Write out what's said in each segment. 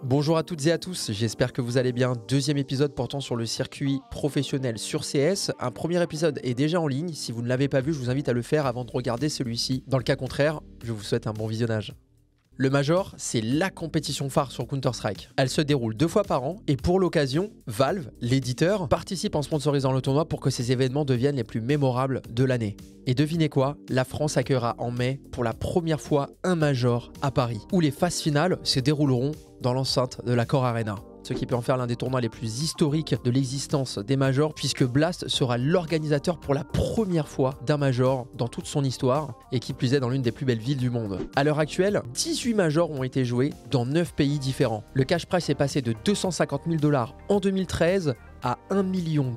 Bonjour à toutes et à tous, j'espère que vous allez bien. Deuxième épisode portant sur le circuit professionnel sur CS. Un premier épisode est déjà en ligne. Si vous ne l'avez pas vu, je vous invite à le faire avant de regarder celui-ci. Dans le cas contraire, je vous souhaite un bon visionnage. Le Major, c'est la compétition phare sur Counter-Strike. Elle se déroule 2 fois par an et pour l'occasion, Valve, l'éditeur, participe en sponsorisant le tournoi pour que ces événements deviennent les plus mémorables de l'année. Et devinez quoi, la France accueillera en mai pour la première fois un Major à Paris, où les phases finales se dérouleront dans l'enceinte de l'Accor Arena. Ce qui peut en faire l'un des tournois les plus historiques de l'existence des Majors, puisque Blast sera l'organisateur pour la première fois d'un Major dans toute son histoire, et qui plus est dans l'une des plus belles villes du monde. À l'heure actuelle, 18 Majors ont été joués dans 9 pays différents. Le cash prize est passé de 250 000 $ en 2013 à 1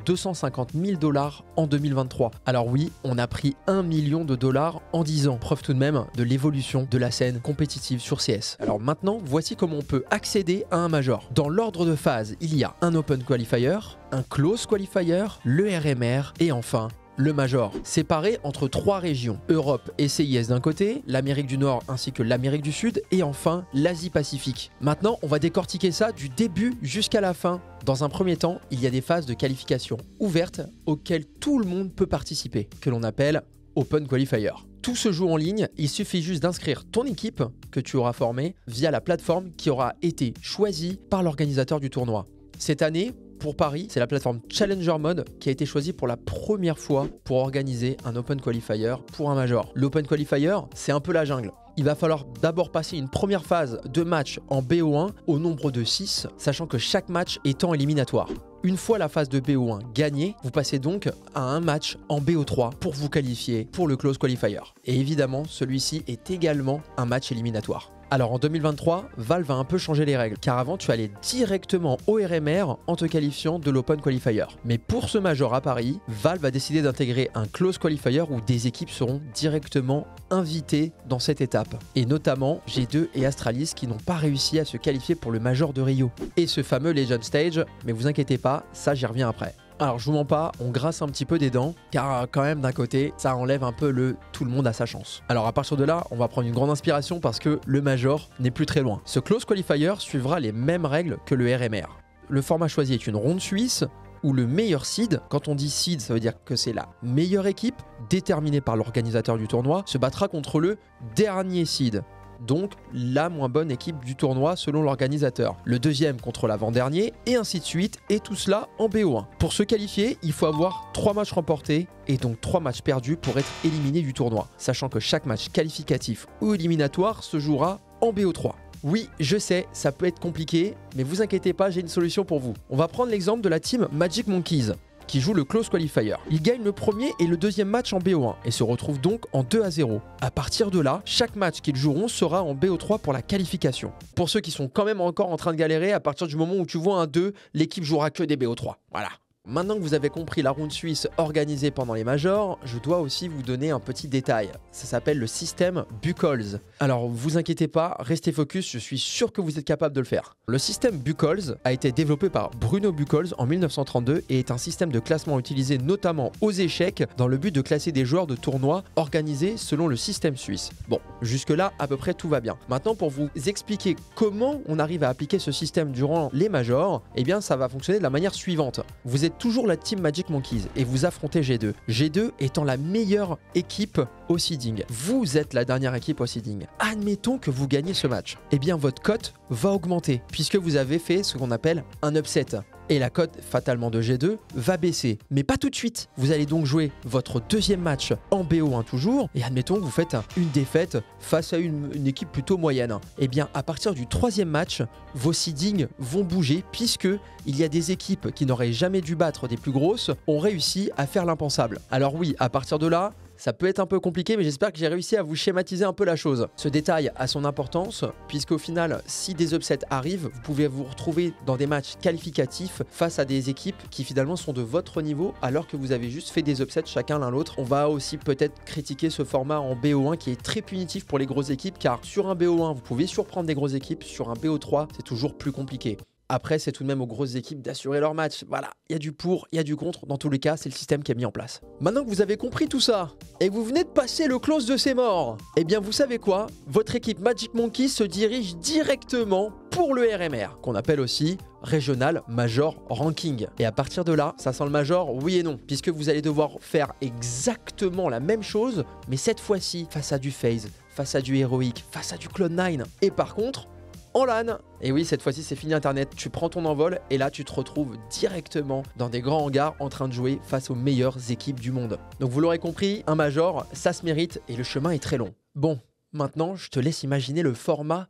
250 000 $ en 2023. Alors oui, on a pris 1 million de dollars en 10 ans. Preuve tout de même de l'évolution de la scène compétitive sur CS. Alors maintenant, voici comment on peut accéder à un Major. Dans l'ordre de phase, il y a un Open Qualifier, un Close Qualifier, le RMR et enfin le Major, séparé entre 3 régions, Europe et CIS d'un côté, l'Amérique du Nord ainsi que l'Amérique du Sud et enfin l'Asie-Pacifique. Maintenant, on va décortiquer ça du début jusqu'à la fin. Dans un premier temps, il y a des phases de qualification ouvertes auxquelles tout le monde peut participer, que l'on appelle Open Qualifier. Tout se joue en ligne, il suffit juste d'inscrire ton équipe que tu auras formée via la plateforme qui aura été choisie par l'organisateur du tournoi. Cette année, pour Paris, c'est la plateforme Challenger Mode qui a été choisie pour la première fois pour organiser un Open Qualifier pour un Major. L'Open Qualifier, c'est un peu la jungle. Il va falloir d'abord passer une première phase de match en BO1 au nombre de 6, sachant que chaque match étant éliminatoire. Une fois la phase de BO1 gagnée, vous passez donc à un match en BO3 pour vous qualifier pour le Close Qualifier. Et évidemment, celui-ci est également un match éliminatoire. Alors en 2023, Valve a un peu changé les règles, car avant tu allais directement au RMR en te qualifiant de l'Open Qualifier. Mais pour ce Major à Paris, Valve a décidé d'intégrer un Close Qualifier où des équipes seront directement invitées dans cette étape. Et notamment G2 et Astralis qui n'ont pas réussi à se qualifier pour le Major de Rio. Et ce fameux Legend Stage, mais vous inquiétez pas, ça j'y reviens après. Alors je vous mens pas, on grasse un petit peu des dents, car quand même d'un côté, ça enlève un peu le tout le monde a sa chance. Alors à partir de là, on va prendre une grande inspiration parce que le Major n'est plus très loin. Ce Close Qualifier suivra les mêmes règles que le RMR. Le format choisi est une ronde suisse, où le meilleur seed, quand on dit seed, ça veut dire que c'est la meilleure équipe, déterminée par l'organisateur du tournoi, se battra contre le dernier seed. Donc la moins bonne équipe du tournoi selon l'organisateur. Le deuxième contre l'avant-dernier et ainsi de suite, et tout cela en BO1. Pour se qualifier, il faut avoir 3 matchs remportés et donc 3 matchs perdus pour être éliminé du tournoi, sachant que chaque match qualificatif ou éliminatoire se jouera en BO3. Oui, je sais, ça peut être compliqué, mais vous inquiétez pas, j'ai une solution pour vous. On va prendre l'exemple de la team Magic Monkeys, qui joue le Close Qualifier. Ils gagnent le premier et le deuxième match en BO1 et se retrouvent donc en 2-0. À partir de là, chaque match qu'ils joueront sera en BO3 pour la qualification. Pour ceux qui sont quand même encore en train de galérer, à partir du moment où tu vois un 2, l'équipe jouera que des BO3. Voilà. Maintenant que vous avez compris la ronde suisse organisée pendant les Majors, je dois aussi vous donner un petit détail. Ça s'appelle le système Buchholz. Alors vous inquiétez pas, restez focus, je suis sûr que vous êtes capable de le faire. Le système Buchholz a été développé par Bruno Buchholz en 1932 et est un système de classement utilisé notamment aux échecs dans le but de classer des joueurs de tournois organisés selon le système suisse. Bon, jusque là à peu près tout va bien. Maintenant pour vous expliquer comment on arrive à appliquer ce système durant les Majors, eh bien ça va fonctionner de la manière suivante. Vous êtes toujours la team Magic Monkeys et vous affrontez G2. G2 étant la meilleure équipe au seeding. Vous êtes la dernière équipe au seeding. Admettons que vous gagnez ce match. Eh bien votre cote va augmenter puisque vous avez fait ce qu'on appelle un upset. Et la cote fatalement de G2 va baisser. Mais pas tout de suite. Vous allez donc jouer votre deuxième match en BO1 toujours. Et admettons que vous faites une défaite face à une équipe plutôt moyenne. Et bien à partir du troisième match, vos seedings vont bouger puisque il y a des équipes qui n'auraient jamais dû battre des plus grosses ont réussi à faire l'impensable. Alors oui, à partir de là, ça peut être un peu compliqué, mais j'espère que j'ai réussi à vous schématiser un peu la chose. Ce détail a son importance, puisqu'au final, si des upsets arrivent, vous pouvez vous retrouver dans des matchs qualificatifs face à des équipes qui finalement sont de votre niveau, alors que vous avez juste fait des upsets chacun l'un l'autre. On va aussi peut-être critiquer ce format en BO1 qui est très punitif pour les grosses équipes, car sur un BO1, vous pouvez surprendre des grosses équipes, sur un BO3, c'est toujours plus compliqué. Après, c'est tout de même aux grosses équipes d'assurer leur match. Voilà, il y a du pour, il y a du contre. Dans tous les cas, c'est le système qui est mis en place. Maintenant que vous avez compris tout ça, et que vous venez de passer le close de ces morts, eh bien vous savez quoi? Votre équipe Magic Monkey se dirige directement pour le RMR, qu'on appelle aussi Regional Major Ranking. Et à partir de là, ça sent le Major, oui et non, puisque vous allez devoir faire exactement la même chose, mais cette fois-ci face à du FaZe, face à du Heroic, face à du Cloud9. Et par contre, en LAN. Et oui, cette fois-ci, c'est fini Internet. Tu prends ton envol et là, tu te retrouves directement dans des grands hangars en train de jouer face aux meilleures équipes du monde. Donc, vous l'aurez compris, un Major, ça se mérite et le chemin est très long. Bon, maintenant, je te laisse imaginer le format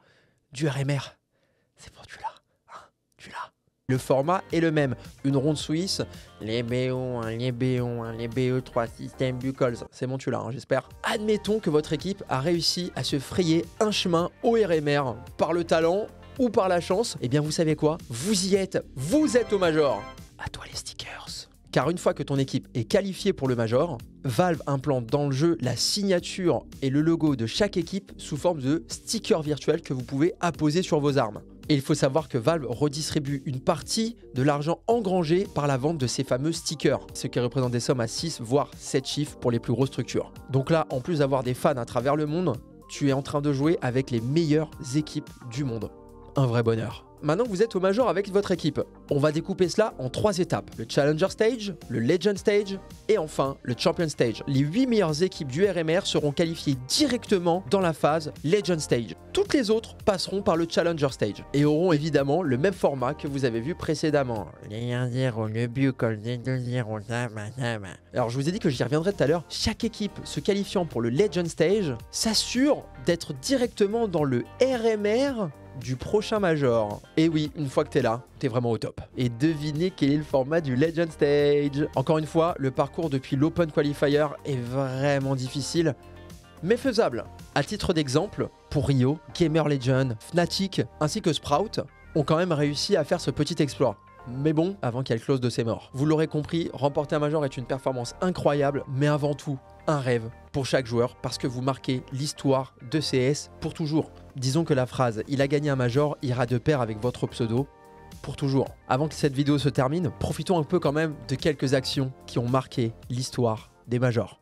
du RMR. C'est pour tu l'as, hein, tu l'as. Le format est le même. Une ronde suisse, les BO1, les BO1, les BO3, système Buchholz. C'est bon, tu l'as, hein, j'espère. Admettons que votre équipe a réussi à se frayer un chemin au RMR par le talent ou par la chance. Eh bien, vous savez quoi? Vous y êtes. Vous êtes au Major. À toi les stickers. Car une fois que ton équipe est qualifiée pour le Major, Valve implante dans le jeu la signature et le logo de chaque équipe sous forme de stickers virtuels que vous pouvez apposer sur vos armes. Et il faut savoir que Valve redistribue une partie de l'argent engrangé par la vente de ces fameux stickers, ce qui représente des sommes à 6 voire 7 chiffres pour les plus grosses structures. Donc là, en plus d'avoir des fans à travers le monde, tu es en train de jouer avec les meilleures équipes du monde. Un vrai bonheur. Maintenant que vous êtes au Major avec votre équipe, on va découper cela en 3 étapes. Le Challenger Stage, le Legend Stage et enfin le Champion Stage. Les 8 meilleures équipes du RMR seront qualifiées directement dans la phase Legend Stage. Toutes les autres passeront par le Challenger Stage et auront évidemment le même format que vous avez vu précédemment. Les 1-0, le Buchholz, les 2-0, ça. Alors je vous ai dit que j'y reviendrai tout à l'heure. Chaque équipe se qualifiant pour le Legend Stage s'assure d'être directement dans le RMR du prochain Major. Et oui, une fois que t'es là, t'es vraiment au top. Et devinez quel est le format du Legend Stage. Encore une fois, le parcours depuis l'Open Qualifier est vraiment difficile, mais faisable. À titre d'exemple, pour Rio, Gamer Legend, Fnatic ainsi que Sprout ont quand même réussi à faire ce petit exploit. Mais bon, avant qu'il y ait le close de ses morts. Vous l'aurez compris, remporter un Major est une performance incroyable, mais avant tout, un rêve pour chaque joueur parce que vous marquez l'histoire de CS pour toujours. Disons que la phrase « il a gagné un Major » ira de pair avec votre pseudo pour toujours. Avant que cette vidéo se termine, profitons un peu quand même de quelques actions qui ont marqué l'histoire des Majors.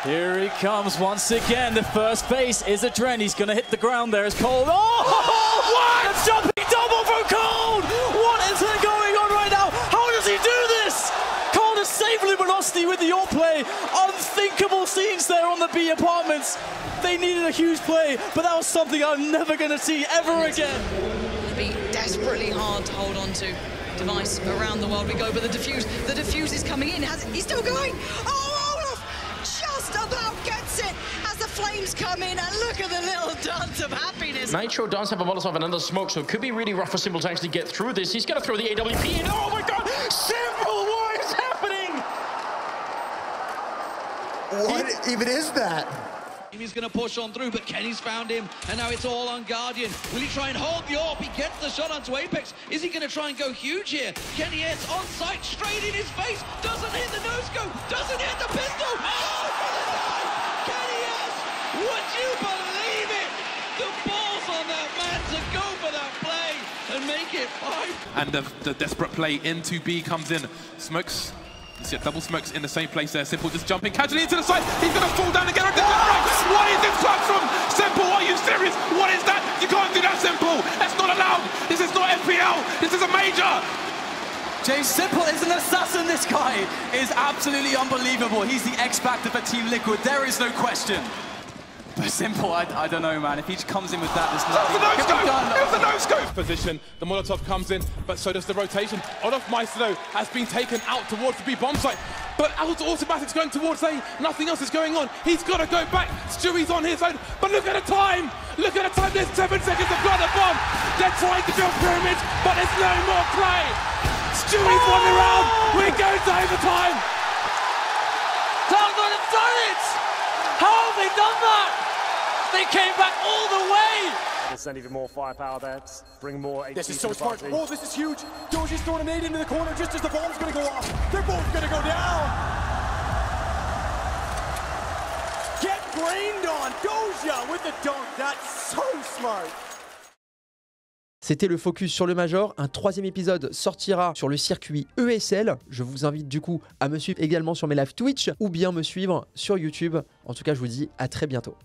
Here he comes once again. The first base is a Dren. He's going to hit the ground there as Cold. Oh, what? A jumping double from Cold! What is going on right now? How does he do this? Cold has saved Luminosity with the all play. Unthinkable scenes there on the B apartments. They needed a huge play, but that was something I'm never going to see ever again. It'll be desperately hard to hold on to. Device around the world we go, but the defuse is coming in. He's still going. Oh, Olaf just about gets it as the flames come in, and look at the little dance of happiness. Nitro does have a Molotov and another smoke, so it could be really rough for Simple to actually get through this. He's going to throw the AWP in. Oh my god! Simple, what is happening? What even is that? He's going to push on through, but Kenny's found him, and now it's all on Guardian. Will he try and hold the AWP? He gets the shot onto Apex. Is he going to try and go huge here? Kenny is on sight, straight in his face. Doesn't hit the no-scope, doesn't hit the pistol. Oh, for the nine! Kenny is! Would you believe it? The ball's on that man to go for that play and make it 5. And the desperate play into B comes in. Smokes. You see double smokes in the same place there. Simple just jumping casually into the side. He's going to fall down again. What is this clutch from Simple? Are you serious? What is that? You can't do that, Simple. That's not allowed. This is not FPL. This is a major. James Simple is an assassin. This guy is absolutely unbelievable. He's the X Factor for Team Liquid. There is no question. But Simple, I don't know, man. If he just comes in with that, there's nothing. It was a no-scope position. The Molotov comes in, but so does the rotation. Olaf Maestro has been taken out towards the B bomb site, but Automatic's going towards A. Nothing else is going on. He's got to go back. Stewie's on his own, but look at the time. Look at the time. There's 7 seconds to plant the bomb. They're trying to build pyramids, but there's no more play. Stewie's won the round. We're going to overtime. Cloud9 have done it! How have they done that? They came back all the way! Just send even more firepower there, just bring more HP. This is so smart. Oh, this is huge. Doji's throwing a nade into the corner just as the bomb's going to go off. They're both going to go down. Get brained on. Doja with the dunk. That's so smart. C'était le focus sur le Major. Un 3e épisode sortira sur le circuit ESL. Je vous invite du coup à me suivre également sur mes lives Twitch ou bien me suivre sur YouTube. En tout cas, je vous dis à très bientôt.